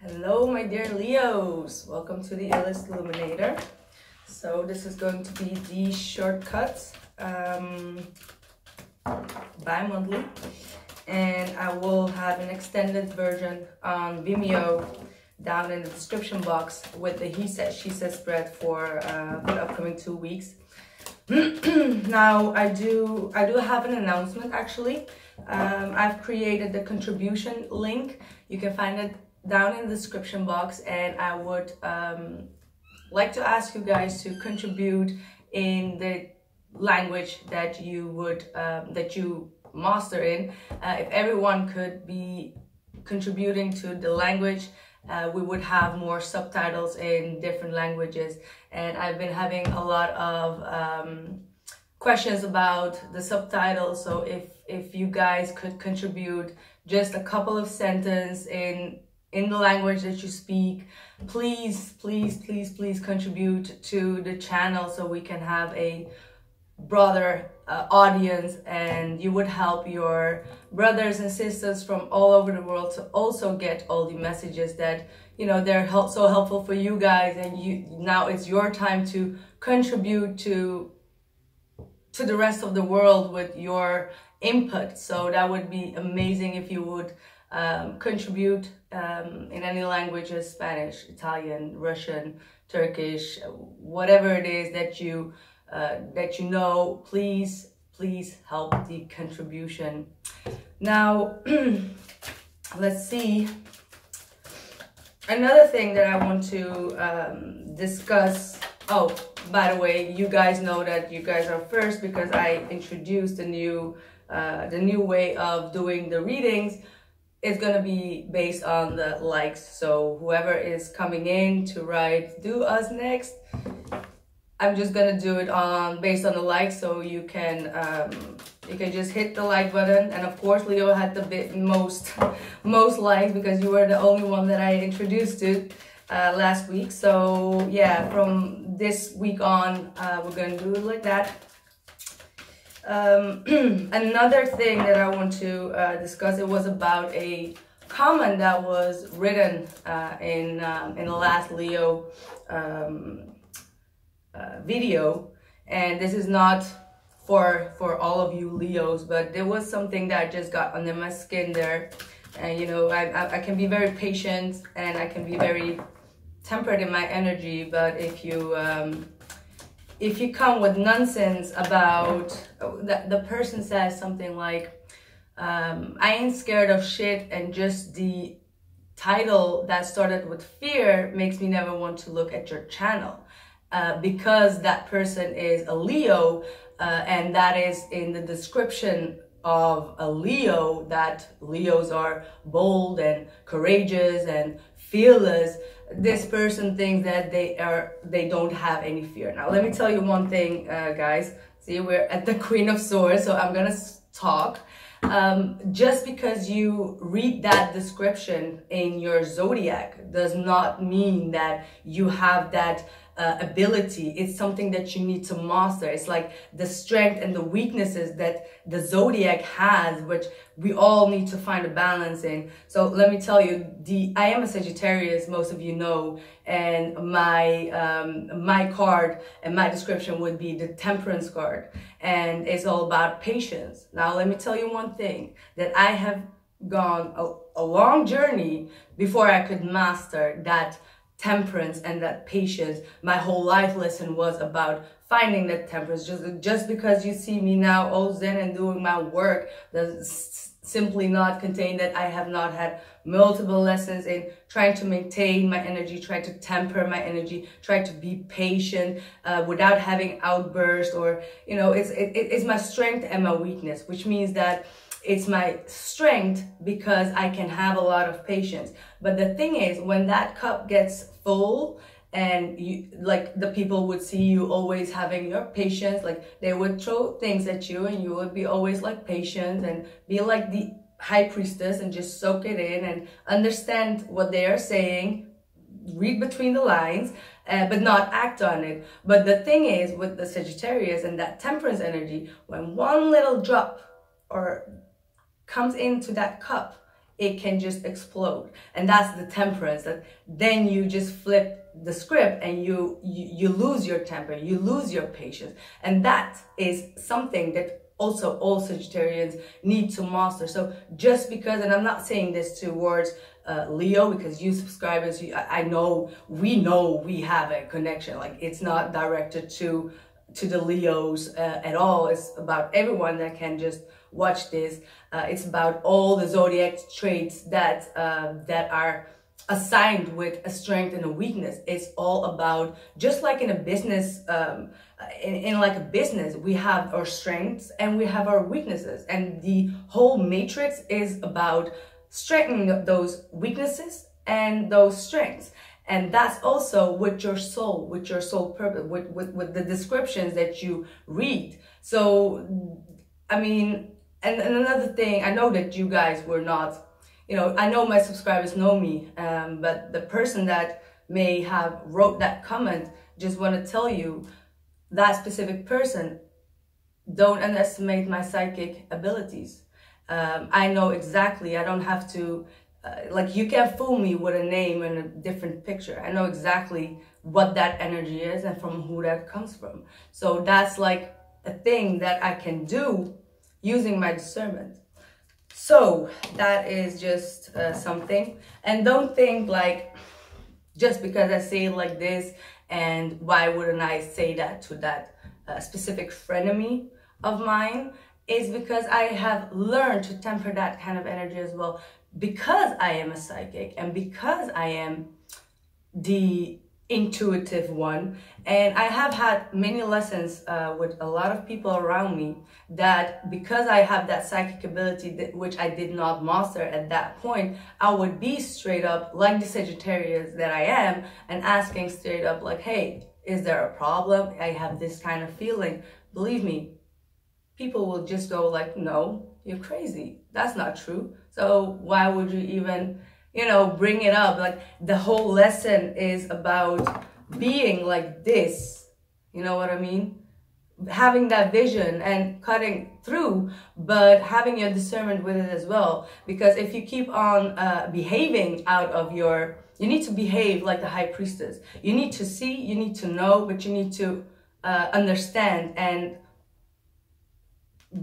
Hello my dear Leos, welcome to the illest illuminator. So this is going to be the shortcuts bi-monthly, and I will have an extended version on Vimeo down in the description box with the he said she said spread for the upcoming 2 weeks. Now I do have an announcement actually. I've created the contribution link. You can find it down in the description box, and I would like to ask you guys to contribute in the language that you would that you master in. If everyone could be contributing to the language, we would have more subtitles in different languages. And I've been having a lot of questions about the subtitles, so if you guys could contribute just a couple of sentences in the language that you speak, please contribute to the channel so we can have a broader audience, and you would help your brothers and sisters from all over the world to also get all the messages that, you know, they're so helpful for you guys. And now it's your time to contribute to the rest of the world with your input. So that would be amazing if you would contribute in any languages: Spanish, Italian, Russian, Turkish, whatever it is that you know. Please help the contribution. Now let's see, another thing that I want to discuss. Oh, by the way, you guys know that you guys are first because I introduced the new way of doing the readings. It's gonna be based on the likes. So whoever is coming in to write "do us next," I'm just gonna do it based on the likes. So you can just hit the like button. And of course, Leo had the most likes because you were the only one that I introduced to last week. So yeah, from this week on, we're gonna do it like that. Another thing that I want to discuss, it was about a comment that was written in the last Leo video, and this is not for all of you Leos, but there was something that just got under my skin there. And you know, I can be very patient and I can be very tempered in my energy, but if you come with nonsense about the person says something like, I ain't scared of shit, and just the title that started with fear makes me never want to look at your channel, because that person is a Leo, and that is in the description of a Leo, that Leos are bold and courageous and fearless. This person thinks that they don't have any fear. Now let me tell you one thing, guys. See, we're at the Queen of Swords, so I'm gonna talk. Just because you read that description in your zodiac does not mean that you have that ability. It's something that you need to master. It's like the strength and the weaknesses that the zodiac has, which we all need to find a balance in. So let me tell you, I am a Sagittarius, most of you know, and my card and my description would be the Temperance card, and it's all about patience. Now let me tell you one thing, that I have gone a long journey before I could master that temperance and that patience. My whole life lesson was about finding that temperance. Just because you see me now all zen and doing my work does simply not contain that I have not had multiple lessons in trying to maintain my energy, try to temper my energy, try to be patient without having outbursts, or, you know, it's my strength and my weakness, which means that it's my strength because I can have a lot of patience. But the thing is, when that cup gets full and you, like, the people would see you always having your patience, like they would throw things at you and you would be always like patient and be like the high priestess and just soak it in and understand what they are saying, read between the lines, but not act on it. But the thing is, with the Sagittarius and that temperance energy, when one little drop or comes into that cup, it can just explode. And that's the temperance, that then you just flip the script and you lose your temper, you lose your patience. And that is something that also all Sagittarians need to master. So just because, and I'm not saying this towards Leo, because you subscribers, I know we have a connection. Like, it's not directed to the Leos at all. It's about everyone that can just watch this. It's about all the zodiac traits that are assigned with a strength and a weakness. It's all about, just like in a business, in like a business, we have our strengths and we have our weaknesses, and the whole matrix is about strengthening those weaknesses and those strengths. And that's also with your soul purpose, with the descriptions that you read. So, I mean, and another thing, I know that you guys were not, you know, I know my subscribers know me, but the person that may have wrote that comment, just want to tell you, that specific person, don't underestimate my psychic abilities. I know exactly, I don't have to, like, you can't fool me with a name and a different picture. I know exactly what that energy is and from who that comes from. So that's like a thing that I can do using my discernment. So that is just something. And don't think like, just because I say it like this, and why wouldn't I say that to that specific frenemy of mine, is because I have learned to temper that kind of energy as well. Because I am a psychic and because I am the intuitive one, and I have had many lessons with a lot of people around me, that because I have that psychic ability, which I did not master at that point, I would be straight up like the Sagittarius that I am, and asking straight up like, hey, is there a problem? I have this kind of feeling. Believe me, people will just go like, no, you're crazy. That's not true. So why would you even, you know, bring it up? Like, the whole lesson is about being like this. You know what I mean? Having that vision and cutting through, but having your discernment with it as well. Because if you keep on behaving out of your, you need to behave like the high priestess. You need to see, you need to know, but you need to understand and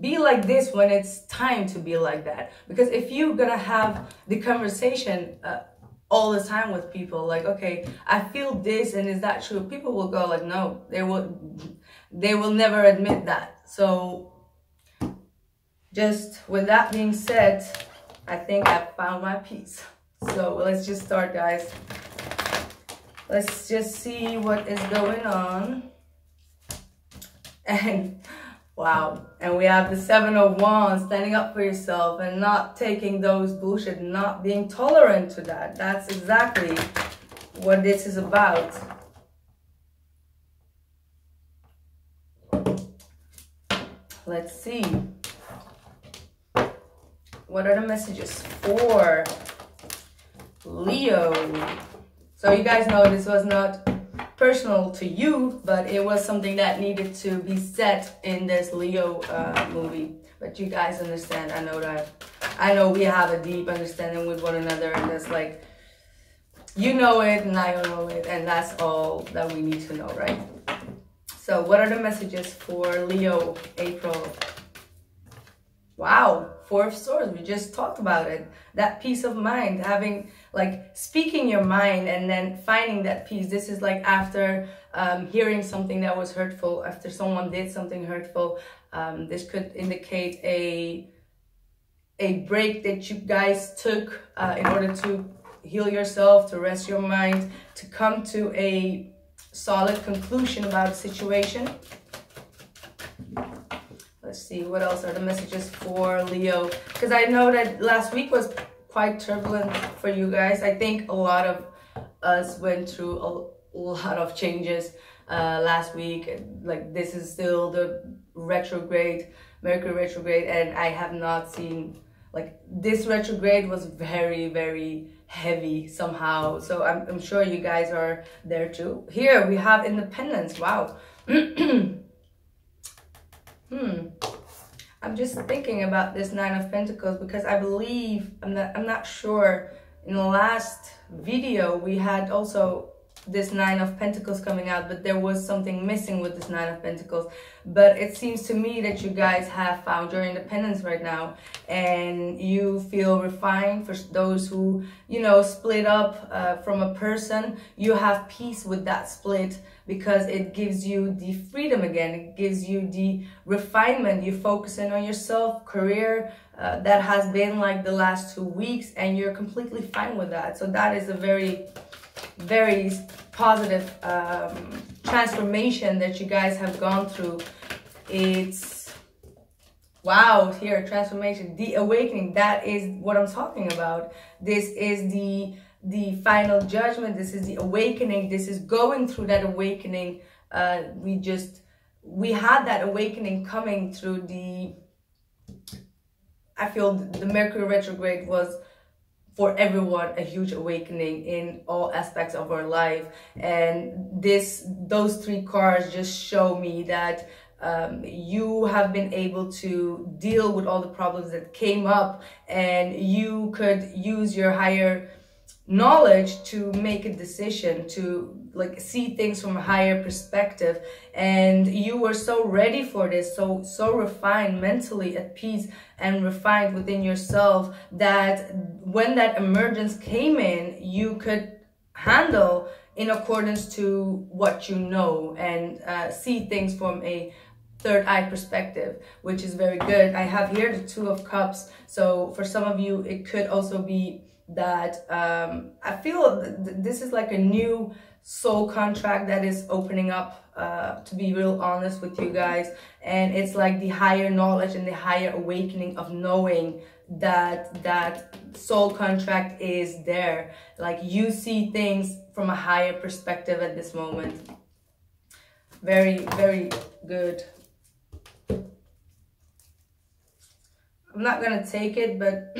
be like this when it's time to be like that. Because if you're gonna have the conversation all the time with people, like, okay, I feel this, and is that true? People will go like, no, they will never admit that. So just with that being said, I think I found my peace. So let's just start, guys. Let's just see what is going on. And wow, and we have the 7 of Wands, standing up for yourself and not taking those bullshit, not being tolerant to that. That's exactly what this is about. Let's see. What are the messages for Leo? So you guys know this was not personal to you, but it was something that needed to be set in this Leo movie. But you guys understand. I know that. I know we have a deep understanding with one another, and it's like, you know it and I know it, and that's all that we need to know, right? So what are the messages for Leo, April? Wow, 4 of Swords, we just talked about it. That peace of mind, having, like, speaking your mind and then finding that peace. This is like after hearing something that was hurtful, after someone did something hurtful. This could indicate a break that you guys took in order to heal yourself, to rest your mind, to come to a solid conclusion about a situation. Let's see, what else are the messages for Leo? Because I know that last week was quite turbulent for you guys. I think a lot of us went through a lot of changes last week. Like, this is still the retrograde, Mercury retrograde, and I have not seen, like, this retrograde was very, very heavy somehow. So I'm sure you guys are there too. Here we have independence. Wow. I'm just thinking about this Nine of Pentacles because I believe, I'm not sure, in the last video we had also this Nine of Pentacles coming out, but there was something missing with this Nine of Pentacles. But it seems to me that you guys have found your independence right now, and you feel refined. For those who, you know, split up from a person, you have peace with that split because it gives you the freedom again. It gives you the refinement. You're focusing on yourself, career, that has been like the last 2 weeks, and you're completely fine with that. So that is a very positive transformation that you guys have gone through. It's, wow, here, transformation, the awakening. That is what I'm talking about. This is the final judgment. This is the awakening. This is going through that awakening. We had that awakening coming through I feel the Mercury retrograde was, for everyone, a huge awakening in all aspects of our life. And those 3 cards just show me that you have been able to deal with all the problems that came up, and you could use your higher knowledge to make a decision, to like see things from a higher perspective. And you were so ready for this, so refined, mentally at peace and refined within yourself, that when that emergence came in, you could handle in accordance to what you know, and see things from a third eye perspective, which is very good. I have here the Two of Cups. So for some of you, it could also be that I feel this is like a new soul contract that is opening up, to be real honest with you guys. And it's like the higher knowledge and the higher awakening of knowing that soul contract is there. Like you see things from a higher perspective at this moment. Very, very good. I'm not gonna take it, but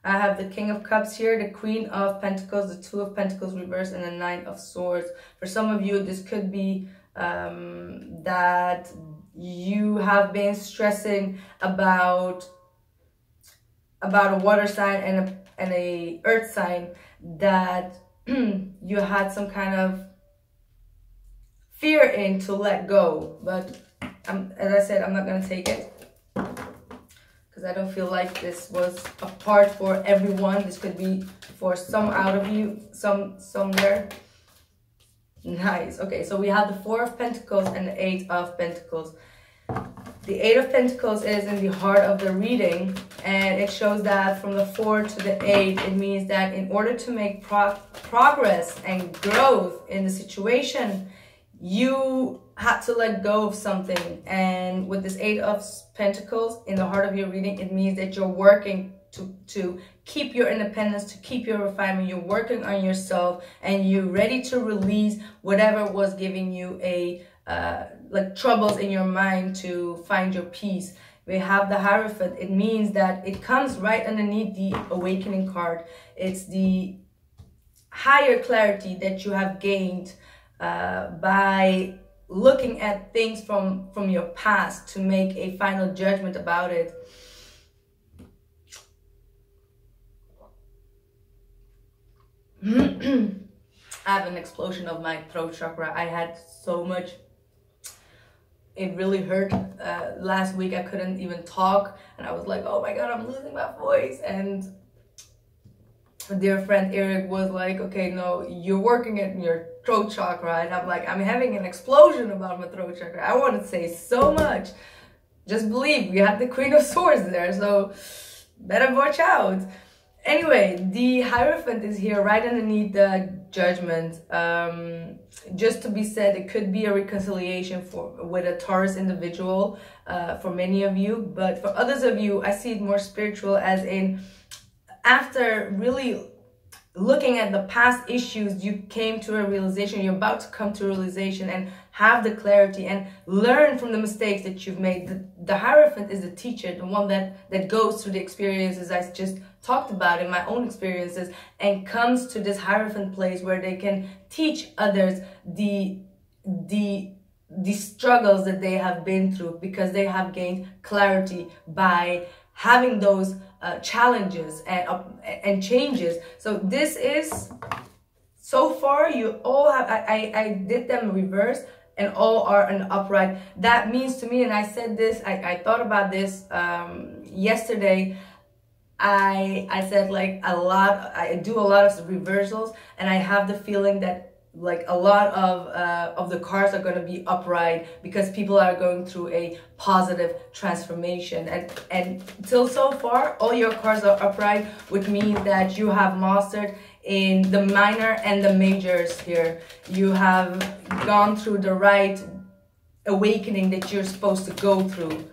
I have the King of Cups here, the Queen of Pentacles, the Two of Pentacles reversed, and the Knight of Swords. For some of you, this could be that you have been stressing about a water sign and a earth sign, that you had some kind of fear in to let go. But as I said, I'm not going to take it, because I don't feel like this was a part for everyone. This could be for some out of you, somewhere. Nice. Okay, so we have the Four of Pentacles and the Eight of Pentacles. The Eight of Pentacles is in the heart of the reading, and it shows that from the 4 to the 8, it means that in order to make progress and growth in the situation, you had to let go of something. And with this Eight of Pentacles in the heart of your reading, it means that you're working to keep your independence, to keep your refinement. You're working on yourself, and you're ready to release whatever was giving you a like troubles in your mind, to find your peace. We have the Hierophant. It means that it comes right underneath the Awakening card. It's the higher clarity that you have gained by looking at things from your past to make a final judgment about it. I have an explosion of my throat chakra. I had so much. It really hurt. Last week I couldn't even talk, and I was like, oh my god, I'm losing my voice. And a dear friend Eric was like, okay, no, you're working at your throat chakra. And I'm like, I'm having an explosion about my throat chakra. I want to say so much. Just believe, we have the Queen of Swords there, so better watch out. Anyway, the Hierophant is here right underneath the Judgment. Just to be said, it could be a reconciliation with a Taurus individual for many of you. But for others of you, I see it more spiritual, as in after really looking at the past issues, you came to a realization. You're about to come to a realization and have the clarity and learn from the mistakes that you've made. The Hierophant is the teacher, the one that goes through the experiences I just talked about in my own experiences, and comes to this Hierophant place where they can teach others the the struggles that they have been through, because they have gained clarity by having those challenges and changes. So this is, so far you all have, I did them reverse and all are an upright. That means to me, and I said this, I thought about this yesterday. I said, like, I do a lot of reversals, and I have the feeling that like a lot of the cards are going to be upright, because people are going through a positive transformation. And till so far, all your cards are upright, which means that you have mastered in the minor and the majors here. You have gone through the right awakening that you're supposed to go through.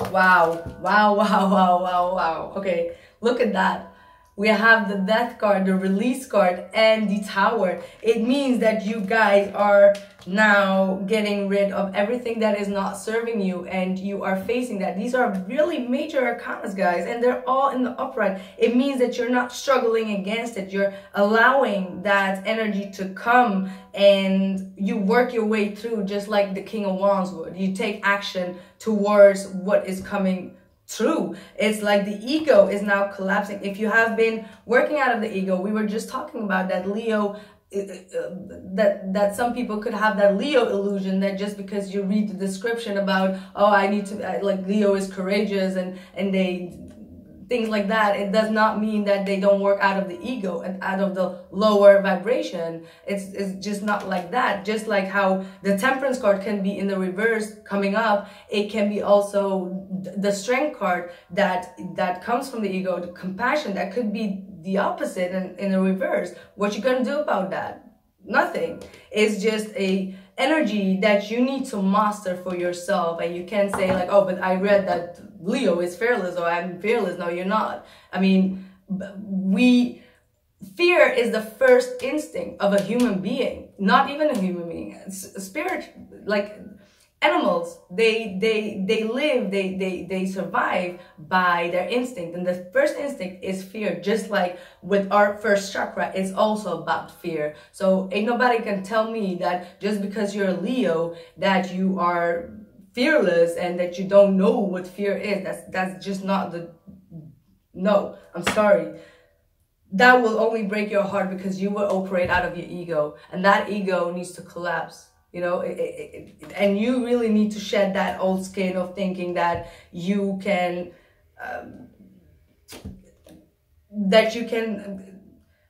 Wow, wow, wow, wow, wow, wow. Okay, look at that. We have the Death card, the Release card, and the Tower. It means that you guys are now getting rid of everything that is not serving you, and you are facing that. These are really major arcanas, guys, and they're all in the upright. It means that you're not struggling against it. You're allowing that energy to come, and you work your way through, just like the King of Wands would. You take action towards what is coming true. It's like the ego is now collapsing. If you have been working out of the ego, we were just talking about that Leo, that some people could have that Leo illusion, that just because you read the description about, oh, I need to, like, Leo is courageous and they, things like that, it does not mean that they don't work out of the ego and out of the lower vibration. It's just not like that. Just like how the Temperance card can be in the reverse coming up, it can be also the Strength card that comes from the ego, the Compassion, that could be the opposite in the reverse. What you gonna do about that? Nothing. It's just a energy that you need to master for yourself. And you can't say like, oh, but I read that Leo is fearless, or I'm fearless. No, you're not. I mean, fear is the first instinct of a human being, not even a human being. It's spirit, like animals, they live, they survive by their instinct. And the first instinct is fear. Just like with our first chakra, it's also about fear. So ain't nobody can tell me that just because you're a Leo, that you are fearless and that you don't know what fear is. That's just not the, no, I'm sorry. That will only break your heart, because you will operate out of your ego, and that ego needs to collapse. You know, and you really need to shed that old skin of thinking that you can,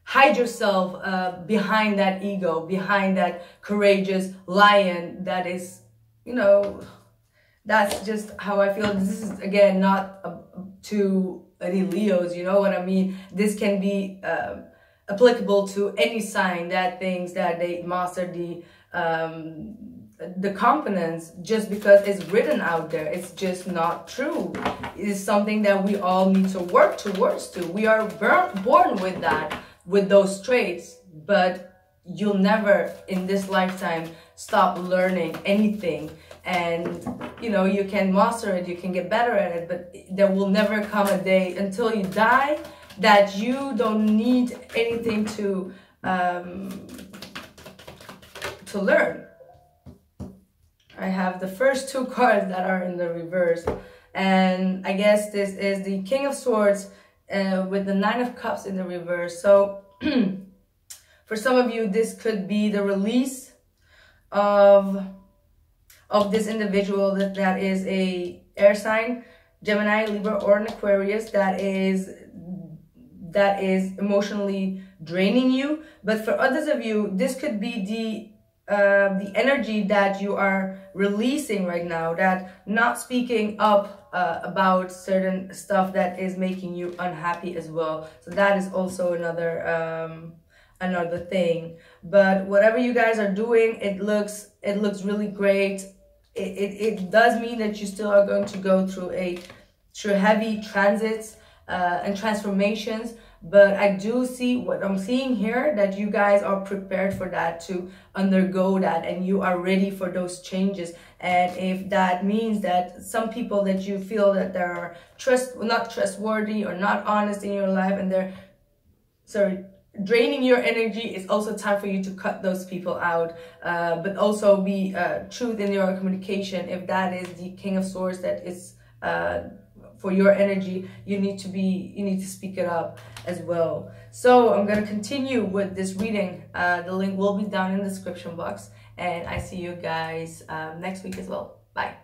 hide yourself behind that ego, behind that courageous lion that is, you know, that's just how I feel. This is, again, not to any Leos, you know what I mean? This can be applicable to any sign that thinks that they mastered the components just because it's written out there. It's just not true. It is something that we all need to work towards to. We are born with that, with those traits, but you'll never in this lifetime stop learning anything. And you know, you can master it, you can get better at it, but there will never come a day until you die that you don't need anything to learn. I have the first two cards that are in the reverse, and I guess this is the King of Swords with the Nine of Cups in the reverse. So for some of you, this could be the release of this individual that is a air sign, Gemini, Libra, or an Aquarius, that is emotionally draining you. But for others of you, this could be the energy that you are releasing right now, that not speaking up about certain stuff that is making you unhappy as well. So that is also another thing. But whatever you guys are doing, it looks really great. It does mean that you still are going to go through heavy transits and transformations. But I do see what I'm seeing here, that you guys are prepared for that, to undergo that, and you are ready for those changes. And if that means that some people that you feel that they are not trustworthy or not honest in your life, and draining your energy, it's also time for you to cut those people out. But also be truth in your communication. If that is the King of Swords, that is for your energy, you need to speak it up as well. So I'm going to continue with this reading. The link will be down in the description box, and I see you guys next week as well. Bye.